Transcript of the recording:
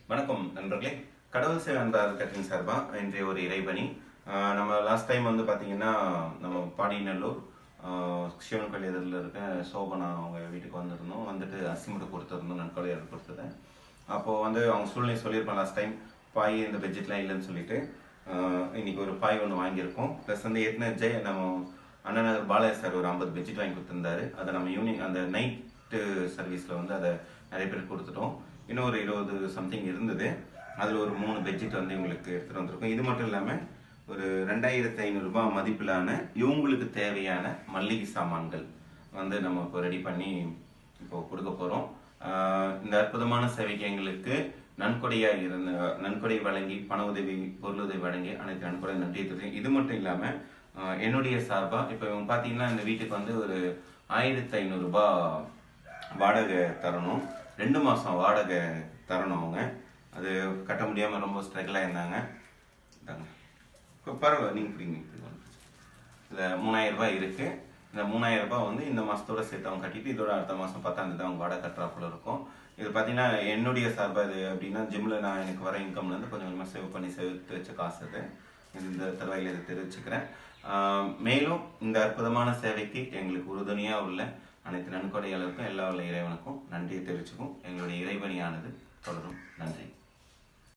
வணக்கம் நண்பர்களே. கடவுள் சேவை அன்பார் கட்டின் சார்பா இன்றைய ஒரு இறைபணி. நம்ம லாஸ்ட் டைம் வந்து பார்த்தீங்கன்னா நம்ம பாடிநல்லூர் சிவன் கோயில் எதிரில் இருக்க சோபனா அவங்க வீட்டுக்கு வந்திருந்தோம். வந்துட்டு அரிசி மூட்டை கொடுத்துருந்தோம், நன்கொடை கொடுத்தது. அப்போது வந்து அவங்க சூழ்நிலை சொல்லியிருப்போம் லாஸ்ட் டைம், பாய் இந்த பட்ஜெட்லாம் இல்லைன்னு சொல்லிட்டு இன்னைக்கு ஒரு பாய் ஒன்று வாங்கியிருக்கோம். ப்ளஸ் வந்து ஏற்கனவே நம்ம அண்ணன் பாலாஜி சார் ஒரு 50 பெட்ஷீட் வாங்கி கொடுத்துருந்தாரு. அதை நம்ம ஈவினிங் அந்த நைட்டு சர்வீஸில் வந்து அதை நிறைய பேருக்கு கொடுத்துட்டோம். இன்னும் ஒரு 20 சம்திங் இருந்தது. அதில் ஒரு 3 பெட்ஷீட் வந்து இவங்களுக்கு எடுத்துகிட்டு வந்திருக்கோம். இது மட்டும் இல்லாமல் ஒரு 2500 ரூபாய் மதிப்பிலான இவங்களுக்கு தேவையான மல்லிகை சாமான்கள் வந்து நம்ம இப்போ ரெடி பண்ணி இப்போ கொடுக்க போகிறோம். இந்த அற்புதமான சேவைக்கு எங்களுக்கு நன்கொடை வழங்கி பண உதவி, பொருளுதவி வழங்கி அனைத்து நன்கொடை நன்றியை தெரியும். இது மட்டும் இல்லாமல் என்னுடைய சார்பாக இப்போ இவங்க பார்த்தீங்கன்னா இந்த வீட்டுக்கு வந்து ஒரு 1500 ரூபாய் வாடகை தரணும். 2 மாதம் வாடகை தரணும். அவங்க அது கட்ட முடியாமல் ரொம்ப ஸ்ட்ரகிளாக இருந்தாங்க. இப்போ பரவாயில்ல, நீங்கள் பிடிங்க. இதில் 3000 ரூபாய் இருக்குது. இந்த 3000 ரூபாய் வந்து இந்த மாதத்தோட சேர்த்து அவங்க கட்டிட்டு இதோட அடுத்த மாதம் 10ஆம் தேதி அவங்க வாடகை கட்டுறாப்புல இருக்கும். இது பார்த்தீங்கன்னா என்னுடைய சார்பாக இது அப்படின்னா ஜிம்மில் நான் எனக்கு வர இன்கம்லேருந்து கொஞ்சம் கொஞ்சமாக சேர்த்து வச்ச காசு அது. இந்த தருவாயில் இதை தெரிவிச்சுக்கிறேன். மேலும் இந்த அற்புதமான சேவைக்கு எங்களுக்கு உறுதுணையாக உள்ள அனைத்து நன்கொடையாளருக்கும் எல்லா உள்ள இறைவனுக்கும் நன்றியை தெரிவிச்சுக்கும். எங்களுடைய இறைவனியானது தொடரும். நன்றி.